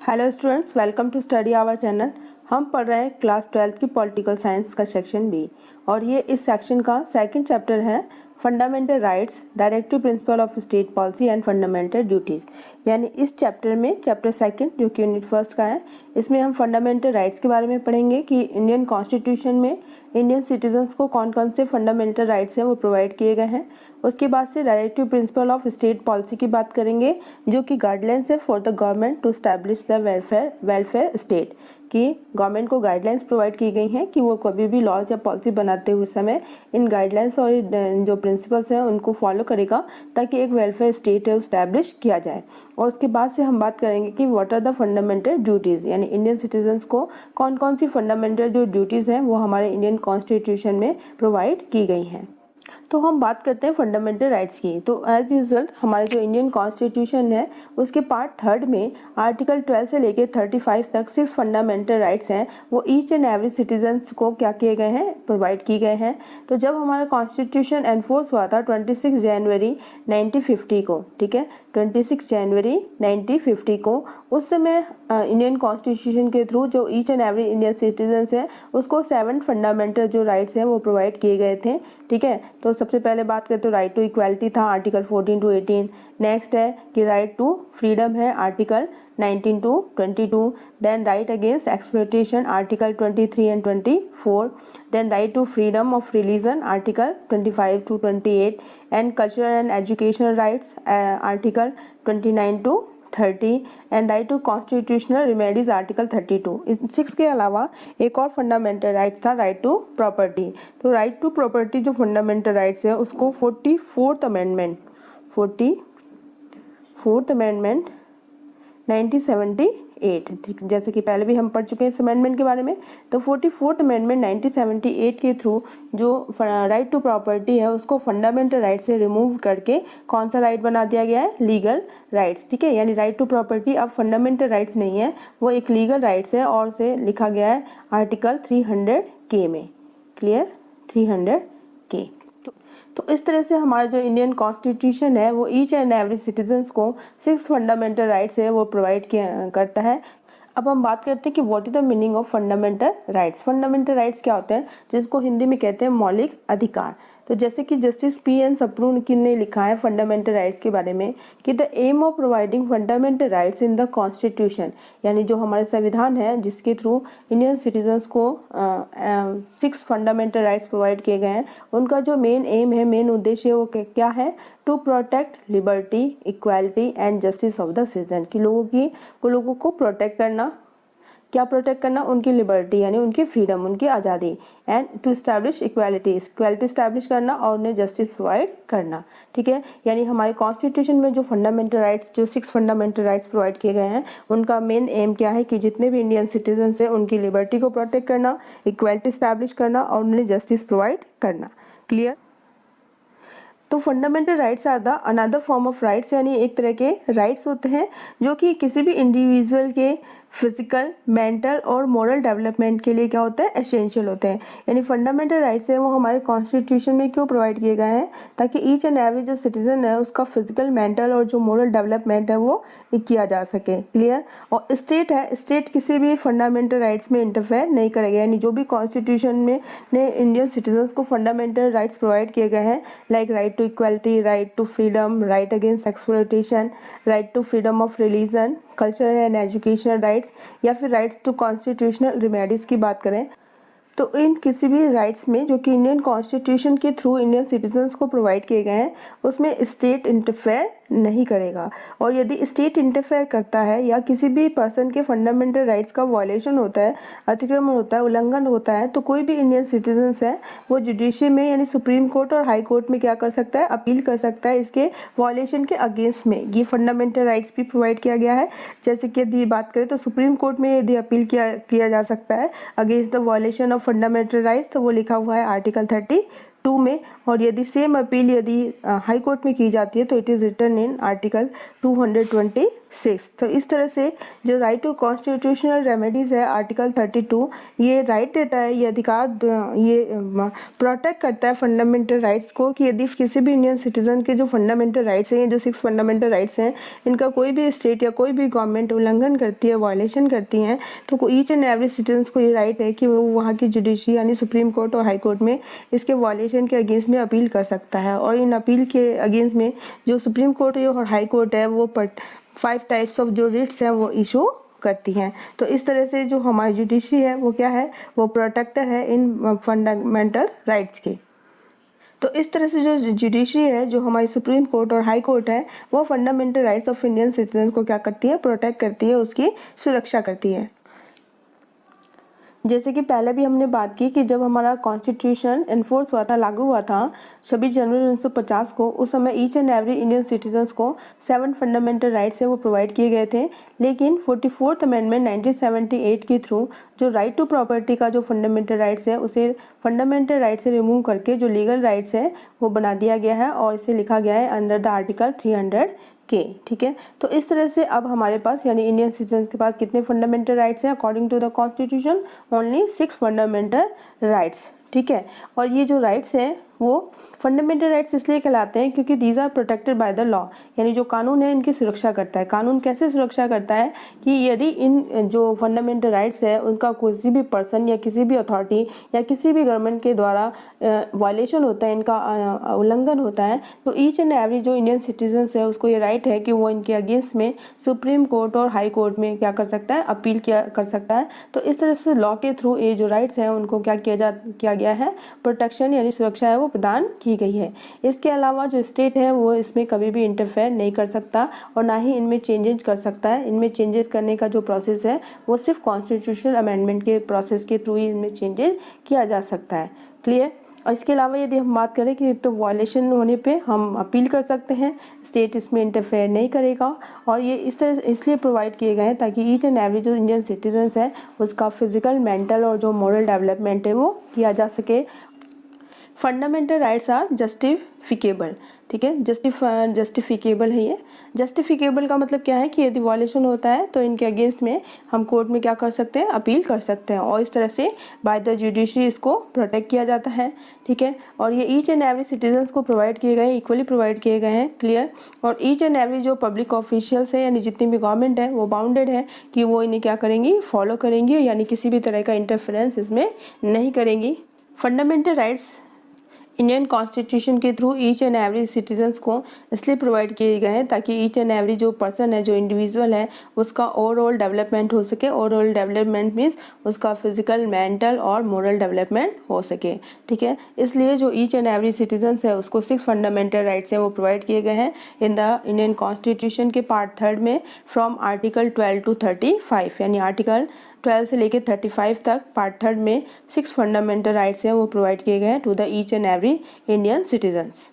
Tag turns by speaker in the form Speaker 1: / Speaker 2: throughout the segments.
Speaker 1: Hello students, welcome to study our channel. हम पढ़ रहे हैं क्लास 12 की पॉलिटिकल साइंस का सेक्शन बी और ये इस सेक्शन का सेकंड चैप्टर है fundamental rights, directive principle of state policy and fundamental duties. यानी इस चैप्टर में चैप्टर सेकंड जो कि यूनिट फर्स्ट का है, इसमें हम फंडामेंटल राइट्स के बारे में पढ़ेंगे कि इंडियन कॉन्स्टिट्यूशन में इंडियन सिटीजन्स को कौन कौन से फंडामेंटल राइट्स हैं वो प्रोवाइड किए गए हैं। उसके बाद से directive principle of state policy की बात करेंगे, जो कि गाइडलाइंस है for the government to establish the welfare state, कि गवर्नमेंट को गाइडलाइंस प्रोवाइड की गई हैं कि वो कभी भी लॉज या पॉलिसी बनाते हुए समय इन गाइडलाइंस और जो प्रिंसिपल्स हैं उनको फॉलो करेगा ताकि एक वेलफेयर स्टेट है स्टैब्लिश किया जाए। और उसके बाद से हम बात करेंगे कि what are the fundamental duties, यानी इंडियन सिटीजन्स को कौन कौन सी फंडामेंटल जो ड्यूटीज़ हैं वो हमारे इंडियन कॉन्स्टिट्यूशन में प्रोवाइड की गई हैं। तो हम बात करते हैं फंडामेंटल राइट्स की। तो एज यूजुअल हमारे जो इंडियन कॉन्स्टिट्यूशन है उसके पार्ट 3 में आर्टिकल 12 से लेकर 35 तक 6 फंडामेंटल राइट्स हैं, वो ईच एंड एवरी सिटीजन्स को क्या किए गए हैं, प्रोवाइड किए गए हैं। तो जब हमारा कॉन्स्टिट्यूशन एनफोर्स हुआ था 26 जनवरी 1950 को, ठीक है, 26 जनवरी 1950 को, उस समय इंडियन कॉन्स्टिट्यूशन के थ्रू जो each and every Indian citizens हैं उसको 7 फंडामेंटल जो राइट्स हैं वो प्रोवाइड किए गए थे। ठीक है, तो सबसे पहले बात करें तो राइट टू इक्वालिटी था आर्टिकल 14 to 18। नेक्स्ट है कि राइट टू फ्रीडम है article 19 to 22। Then right against exploitation article 23 and 24। Then right to freedom of religion article 25 to 28 and cultural and educational rights article 29 to 30 and right to constitutional remedies article 32। इन 6 के अलावा एक और fundamental right था right to property. तो right to property जो fundamental rights है उसको 44th अमेंडमेंट 1978, जैसे कि पहले भी हम पढ़ चुके हैं इस अमेंडमेंट के बारे में। तो 44th अमेंडमेंट 1978 के थ्रू जो राइट टू प्रॉपर्टी है उसको फंडामेंटल राइट से रिमूव करके कौन सा राइट बना दिया गया है, लीगल राइट्स। ठीक है, यानी राइट टू प्रॉपर्टी अब फंडामेंटल राइट्स नहीं है, वो एक लीगल राइट्स है और उसे लिखा गया है आर्टिकल 300K में। Clear, 300K। तो इस तरह से हमारा जो इंडियन कॉन्स्टिट्यूशन है वो ईच एंड एवरी सिटीजन्स को 6 फंडामेंटल राइट्स है वो प्रोवाइड करता है। अब हम बात करते हैं कि what is the meaning of fundamental rights. Fundamental rights क्या होते हैं, जिसको हिंदी में कहते हैं मौलिक अधिकार। तो जैसे कि जस्टिस P.N. सप्रू ने लिखा है फंडामेंटल राइट्स के बारे में कि the aim of providing fundamental rights in the constitution, यानी जो हमारे संविधान है जिसके थ्रू इंडियन सिटीजन्स को 6 फंडामेंटल राइट्स प्रोवाइड किए गए हैं, उनका जो मेन एम है, मेन उद्देश्य है वो क्या है, to protect liberty, equality and justice of the citizen, कि लोगों को प्रोटेक्ट करना, क्या प्रोटेक्ट करना, उनकी लिबर्टी यानी उनकी फ्रीडम, उनकी आज़ादी, and to establish equality establish करना और उन्हें जस्टिस प्रोवाइड करना। ठीक है, यानी हमारे कॉन्स्टिट्यूशन में जो फंडामेंटल राइट्स, जो 6 फंडामेंटल राइट्स प्रोवाइड किए गए हैं, उनका मेन एम क्या है कि जितने भी इंडियन सिटीजन्स हैं उनकी लिबर्टी को प्रोटेक्ट करना, इक्वालिटी इस्टेब्लिश करना और उन्हें जस्टिस प्रोवाइड करना। क्लियर। तो fundamental rights are the another form of rights, यानी एक तरह के राइट्स होते हैं जो कि किसी भी इंडिविजुअल के फिजिकल, मेंटल और मोरल डेवलपमेंट के लिए क्या होता है, एसेंशियल होते हैं। यानी फंडामेंटल राइट्स है वो हमारे कॉन्स्टिट्यूशन में क्यों प्रोवाइड किए गए हैं, ताकि ईच एंड एवरी जो सिटीजन है उसका फिजिकल, मेंटल और जो मोरल डेवलपमेंट है वो किया जा सके। क्लियर। और स्टेट है, स्टेट किसी भी फंडामेंटल राइट्स में इंटरफेयर नहीं करेगा, यानी जो भी कॉन्स्टिट्यूशन में ने इंडियन सिटीजन्स को फंडामेंटल राइट्स प्रोवाइड किए गए हैं, like right to equality, right to freedom, right against exploitation, right to freedom of religion, cultural and educational rights, या फिर राइट्स टू कॉन्स्टिट्यूशनल रेमेडीज की बात करें, तो इन किसी भी राइट्स में जो कि इंडियन कॉन्स्टिट्यूशन के थ्रू इंडियन सिटीजन्स को प्रोवाइड किए गए हैं उसमें स्टेट इंटरफेयर नहीं करेगा। और यदि स्टेट इंटरफेयर करता है या किसी भी पर्सन के फंडामेंटल राइट्स का वायलेशन होता है, अतिक्रमण होता है, उल्लंघन होता है, तो कोई भी इंडियन सिटीजन्स है वो जुडिशरी में यानी सुप्रीम कोर्ट और हाई कोर्ट में क्या कर सकता है, अपील कर सकता है इसके वायलेशन के अगेंस्ट में। ये फंडामेंटल राइट्स भी प्रोवाइड किया गया है। जैसे कि यदि बात करें तो सुप्रीम कोर्ट में यदि अपील किया जा सकता है against the violation of fundamental rights, तो वो लिखा हुआ है आर्टिकल 32 में। और यदि सेम अपील यदि हाई कोर्ट में की जाती है तो it is written in article 226। 6। तो इस तरह से जो राइट टू कॉन्स्टिट्यूशनल रेमेडीज़ है आर्टिकल 32, ये राइट देता है, ये अधिकार ये प्रोटेक्ट करता है फंडामेंटल राइट्स को कि यदि किसी भी इंडियन सिटीजन के जो फंडामेंटल राइट्स हैं, जो 6 फंडामेंटल राइट्स हैं, इनका कोई भी स्टेट या कोई भी गवर्नमेंट उल्लंघन करती है, वायलेशन करती हैं, तो ईच एंड एवरी सिटीजन को ये राइट है कि वो वहाँ की जुडिशरी यानी सुप्रीम कोर्ट और हाई कोर्ट में इसके वायलेशन के अगेंस्ट में अपील कर सकता है। और इन अपील के अगेंस्ट में जो सुप्रीम कोर्ट और हाई कोर्ट है वो 5 टाइप्स ऑफ जो रिट्स हैं वो इशू करती हैं। तो इस तरह से जो हमारी जुडिशरी है वो क्या है, वो प्रोटेक्टर है इन फंडामेंटल राइट्स के। तो इस तरह से जो जुडिशरी है, जो हमारी सुप्रीम कोर्ट और हाई कोर्ट है, वो fundamental rights of Indian citizen को क्या करती है, प्रोटेक्ट करती है, उसकी सुरक्षा करती है। जैसे कि पहले भी हमने बात की कि जब हमारा कॉन्स्टिट्यूशन इन्फोर्स हुआ था, लागू हुआ था 26 जनवरी 1950 को, उस समय each and every Indian citizens को 7 फंडामेंटल राइट्स है वो प्रोवाइड किए गए थे। लेकिन 44th अमेंडमेंट 1978 के थ्रू जो राइट टू प्रॉपर्टी का जो फंडामेंटल राइट्स है, उसे फंडामेंटल राइट से रिमूव करके जो लीगल राइट्स है वो बना दिया गया है और इसे लिखा गया है अंडर द आर्टिकल 300 के। ठीक है, तो इस तरह से अब हमारे पास यानी इंडियन सिटीजन के पास कितने फंडामेंटल राइट्स हैं according to the constitution, only 6 fundamental rights. ठीक है, और ये जो राइट्स हैं वो फंडामेंटल राइट्स इसलिए कहलाते हैं क्योंकि these are protected by the law, यानी जो कानून है इनकी सुरक्षा करता है। कानून कैसे सुरक्षा करता है कि यदि इन जो फंडामेंटल राइट्स है उनका किसी भी पर्सन या किसी भी अथॉरिटी या किसी भी गवर्नमेंट के द्वारा वायलेशन होता है, इनका उल्लंघन होता है, तो ईच एंड एवरी जो इंडियन सिटीजन्स है उसको ये राइट है कि वो इनके अगेंस्ट में सुप्रीम कोर्ट और हाई कोर्ट में क्या कर सकता है, अपील कर सकता है। तो इस तरह से लॉ के थ्रू ये जो राइट्स हैं उनको क्या किया गया है, प्रोटेक्शन यानी सुरक्षा है वो प्रदान की गई है। इसके अलावा जो स्टेट है वो इसमें कभी भी इंटरफेयर नहीं कर सकता और ना ही इनमें चेंजेस कर सकता है। इनमें चेंजेस करने का जो प्रोसेस है वो सिर्फ कॉन्स्टिट्यूशनल अमेंडमेंट के प्रोसेस के थ्रू ही इनमें चेंजेस किया जा सकता है। क्लियर। और इसके अलावा यदि हम बात करें कि तो वायलेशन होने पे हम अपील कर सकते हैं, स्टेट इसमें इंटरफेयर नहीं करेगा और ये इस तरह इसलिए प्रोवाइड किए गए हैं ताकि ईच एंड एवरी जो इंडियन सिटीजन्स है उसका फिजिकल, मेंटल और जो मॉरल डेवलपमेंट है वो किया जा सके। Fundamental rights are justiciable. ठीक है, जस्टिफिकेबल है ये। जस्टिफिकेबल का मतलब क्या है कि यदि वायलेशन होता है तो इनके अगेंस्ट में हम कोर्ट में क्या कर सकते हैं, अपील कर सकते हैं और इस तरह से बाय द जुडिशरी इसको प्रोटेक्ट किया जाता है। ठीक है, और ये ईच एंड एवरी सिटीजन्स को प्रोवाइड किए गए, इक्वली प्रोवाइड किए गए हैं। क्लियर। और ईच एंड एवरी जो पब्लिक ऑफिशियल्स है यानी जितनी भी गवर्नमेंट है वो बाउंडेड है कि वो इन्हें क्या करेंगी, फॉलो करेंगी, यानी किसी भी तरह का इंटरफेरेंस इसमें नहीं करेंगी। फंडामेंटल राइट्स इंडियन कॉन्स्टिट्यूशन के through each and every citizens को इसलिए प्रोवाइड किए गए हैं ताकि ईच एंड एवरी जो पर्सन है, जो इंडिविजुअल है, उसका ओवरऑल डेवलपमेंट हो सके। ओवरऑल डेवलपमेंट मीन्स उसका फिजिकल, मेंटल और मोरल डेवलपमेंट हो सके। ठीक है, इसलिए जो ईच एंड एवरी सिटीजन्स है उसको 6 फंडामेंटल राइट्स हैं वो प्रोवाइड किए गए हैं इन द इंडियन कॉन्स्टिट्यूशन के पार्ट 3 में फ्रॉम आर्टिकल 12 to 35, यानी आर्टिकल 12 से लेकर 35 तक पार्ट 3 में 6 फंडामेंटल राइट्स हैं वो प्रोवाइड किए गए हैं to the each and every Indian citizens.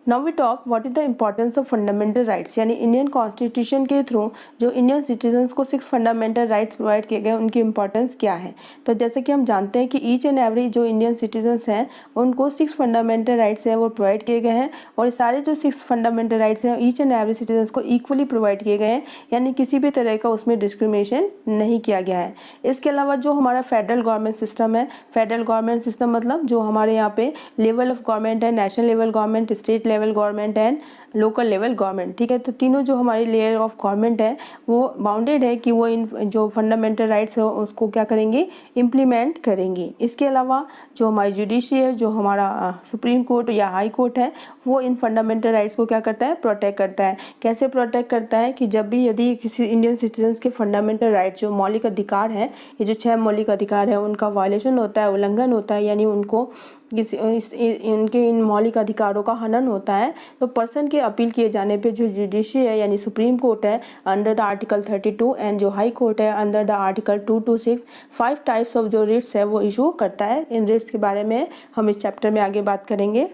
Speaker 1: Now we talk what is the importance of fundamental rights, यानी इंडियन कॉन्स्टिट्यूशन के थ्रू जो इंडियन सिटीजन्स को 6 फंडामेंटल राइट्स प्रोवाइड किए गए उनकी इंपॉर्टेंस क्या है। तो जैसे कि हम जानते हैं कि ईच एंड एवरी जो इंडियन सिटीजन्स हैं उनको 6 फंडामेंटल राइट्स हैं वो प्रोवाइड किए गए हैं और सारे जो 6 फंडामेंटल राइट्स हैं ईच एंड एवरी सिटीजन्स को इक्वली प्रोवाइड किए गए हैं, यानी किसी भी तरह का उसमें डिस्क्रिमिनेशन नहीं किया गया है। इसके अलावा जो हमारा फेडरल गवर्नमेंट सिस्टम है, फेडरल गवर्नमेंट सिस्टम मतलब जो हमारे यहाँ पे लेवल ऑफ गवर्नमेंट है, national level government, state level government and local level government. ठीक है, तो तीनों जो हमारी लेयर ऑफ गवर्नमेंट है वो बाउंडेड है कि वो इन जो फंडामेंटल राइट्स है उसको क्या करेंगी, इम्प्लीमेंट करेंगी। इसके अलावा जो हमारी जुडिशरी है, जो हमारा सुप्रीम कोर्ट या हाई कोर्ट है, वो इन फंडामेंटल राइट्स को क्या करता है, प्रोटेक्ट करता है। कैसे प्रोटेक्ट करता है कि जब भी यदि किसी इंडियन सिटीजन्स के फंडामेंटल राइट्स जो मौलिक अधिकार हैं, ये जो 6 मौलिक अधिकार है उनका वायलेशन होता है, उल्लंघन होता है, यानी उनको इनके इन मौलिक अधिकारों का हनन होता है, तो पर्सन के अपील किए जाने पे जो जुडिशरी है यानी सुप्रीम कोर्ट है अंडर द आर्टिकल 32 एंड जो हाई कोर्ट है under the article 2 to 6 5 types of जो रिट्स है वो इशू करता है। इन रिट्स के बारे में हम इस चैप्टर में आगे बात करेंगे।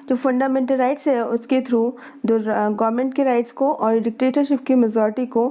Speaker 1: जो फंडामेंटल राइट्स है उसके थ्रू जो गवर्नमेंट के राइट्स को और डिक्टेटरशिप की मेजॉरिटी को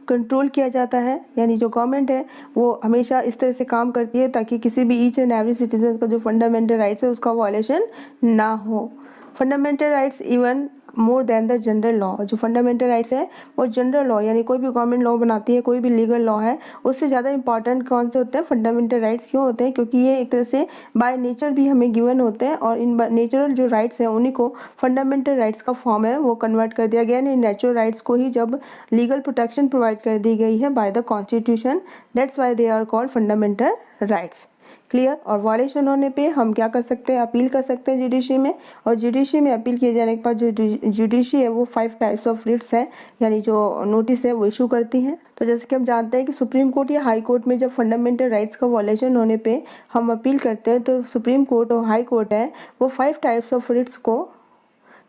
Speaker 1: कंट्रोल किया जाता है, यानी जो गवर्नमेंट है वो हमेशा इस तरह से काम करती है ताकि किसी भी ईच एंड एवरी सिटीजन का जो फंडामेंटल राइट्स है उसका वायलेशन ना हो। Fundamental rights even more than the general law. जो फंडामेंटल राइट्स है वो जनरल लॉ यानी कोई भी गवर्नमेंट लॉ बनाती है, कोई भी लीगल लॉ है, उससे ज़्यादा इंपॉर्टेंट कौन से होते हैं? फंडामेंटल राइट्स क्यों होते हैं? क्योंकि ये एक तरह से बाय नेचर भी हमें गिवन होते हैं और इन नेचुरल जो राइट्स हैं उन्हीं को फंडामेंटल राइट्स का फॉर्म है वो कन्वर्ट कर दिया गया है। नेचुरल राइट्स को ही जब लीगल प्रोटेक्शन प्रोवाइड कर दी गई है by the constitution, that's why they are called fundamental rights. Clear. और वायलेशन होने पे हम क्या कर सकते हैं? अपील कर सकते हैं जुडिशरी में, और जुडिशरी में अपील किए जाने के बाद जो जुडिशरी है वो 5 टाइप्स ऑफ रिट्स है यानी जो नोटिस है वो इशू करती है। तो जैसे कि हम जानते हैं कि सुप्रीम कोर्ट या हाई कोर्ट में जब फंडामेंटल राइट्स का वायलेशन होने पे हम अपील करते हैं तो सुप्रीम कोर्ट और हाई कोर्ट है वो 5 टाइप्स ऑफ रिट्स को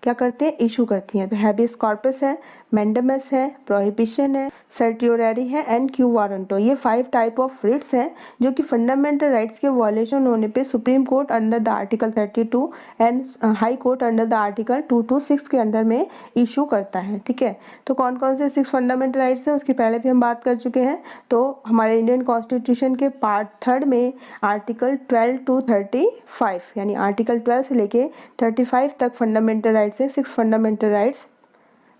Speaker 1: क्या करते हैं? इशू करती हैं। तो हैबियस कॉर्पस है, मैंडेमस है, प्रोहिबिशन है, सर्टियोररी है एंड क्यू वारंटो। ये 5 टाइप ऑफ रिट्स हैं जो कि फंडामेंटल राइट्स के वायलेशन होने पे supreme court under the article 32 and high court under the article 226 के अंडर में इशू करता है। ठीक है। तो कौन कौन से 6 फंडामेंटल राइट्स हैं उसकी पहले भी हम बात कर चुके हैं। तो हमारे इंडियन कॉन्स्टिट्यूशन के पार्ट 3 में आर्टिकल 12 to 35 यानी आर्टिकल 12 से लेके 35 तक फंडामेंटल राइट्स है। 6 फंडामेंटल राइट्स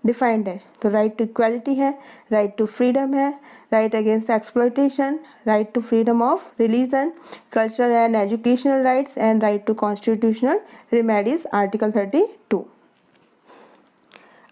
Speaker 1: डिफाइंड है। तो राइट टू इक्वालिटी है, राइट टू फ्रीडम है, right against exploitation, right to freedom of religion, cultural and educational rights and right to constitutional remedies article 32।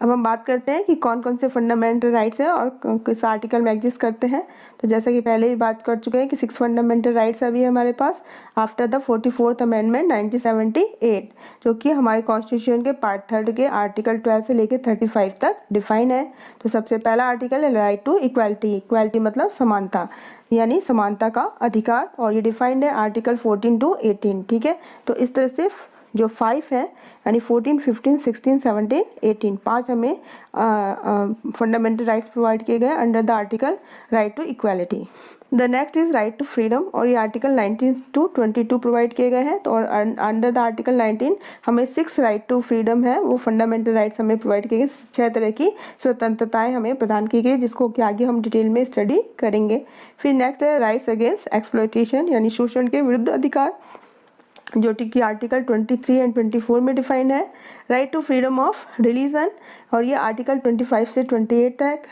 Speaker 1: अब हम बात करते हैं कि कौन कौन से फंडामेंटल राइट्स हैं और किस आर्टिकल में एग्जिस्ट करते हैं। तो जैसा कि पहले ही बात कर चुके हैं कि 6 फंडामेंटल राइट्स अभी है हमारे पास आफ्टर द 44th अमेंडमेंट 1978 जो कि हमारे कॉन्स्टिट्यूशन के पार्ट 3 के आर्टिकल 12 से लेकर 35 तक डिफाइन है। तो सबसे पहला आर्टिकल है राइट टू इक्वालिटी। इक्वालिटी मतलब समानता यानी समानता का अधिकार, और ये डिफाइंड है आर्टिकल 14 to 18। ठीक है। तो इस तरह से जो 5 है यानी 14, 15, 16, 17, 18 5 हमें फंडामेंटल राइट्स प्रोवाइड किए गए under the article right to equality. The next is right to freedom, और ये आर्टिकल 19 to 22 प्रोवाइड किए गए हैं। तो और अंडर द आर्टिकल 19 हमें 6 राइट टू फ्रीडम है वो फंडामेंटल राइट्स हमें प्रोवाइड किए गए। 6 तरह की स्वतंत्रताएं हमें प्रदान की गई जिसको कि आगे हम डिटेल में स्टडी करेंगे। फिर नेक्स्ट है राइट्स अगेंस्ट एक्सप्लॉयटेशन यानी शोषण के विरुद्ध अधिकार जो कि आर्टिकल 23 एंड 24 में डिफाइन है। Right to freedom of religion, और ये आर्टिकल 25 से 28 तक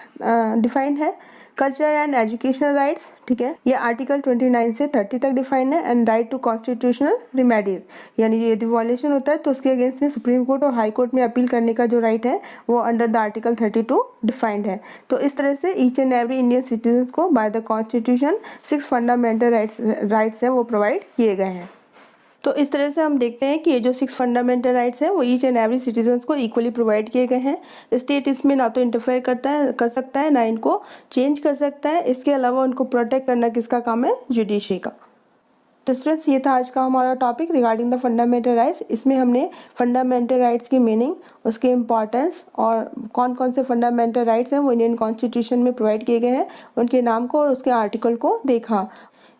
Speaker 1: डिफाइन है। कल्चर एंड एजुकेशनल राइट्स, ठीक है, ये आर्टिकल 29 से 30 तक डिफाइन है। And right to constitutional remedies यानी यदि वायलेशन होता है तो उसके अगेंस्ट में सुप्रीम कोर्ट और हाई कोर्ट में अपील करने का जो राइट है वो अंडर द आर्टिकल 32 डिफाइंड है। तो इस तरह से each and every Indian citizen को by the constitution 6 fundamental rights हैं वो प्रोवाइड किए गए हैं। तो इस तरह से हम देखते हैं कि ये जो 6 फंडामेंटल राइट्स हैं वो ईच एंड एवरी सिटीजन्स को इक्वली प्रोवाइड किए गए हैं। स्टेट इसमें ना तो इंटरफेयर कर सकता है ना इनको चेंज कर सकता है। इसके अलावा उनको प्रोटेक्ट करना किसका काम है? जुडिशरी का। तो स्टूडेंट्स ये था आज का हमारा topic regarding the fundamental rights. इसमें हमने फंडामेंटल राइट्स की मीनिंग, उसके इम्पॉर्टेंस और कौन कौन से फंडामेंटल राइट्स हैं वो इंडियन कॉन्स्टिट्यूशन में प्रोवाइड किए गए हैं उनके नाम को और उसके आर्टिकल को देखा।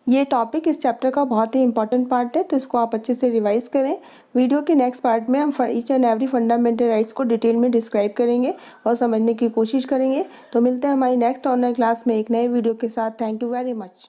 Speaker 1: ये टॉपिक इस चैप्टर का बहुत ही इंपॉर्टेंट पार्ट है तो इसको आप अच्छे से रिवाइज करें। वीडियो के नेक्स्ट पार्ट में हम each and every fundamental rights को डिटेल में डिस्क्राइब करेंगे और समझने की कोशिश करेंगे। तो मिलते हैं हमारी नेक्स्ट ऑनलाइन क्लास में एक नए वीडियो के साथ। Thank you very much.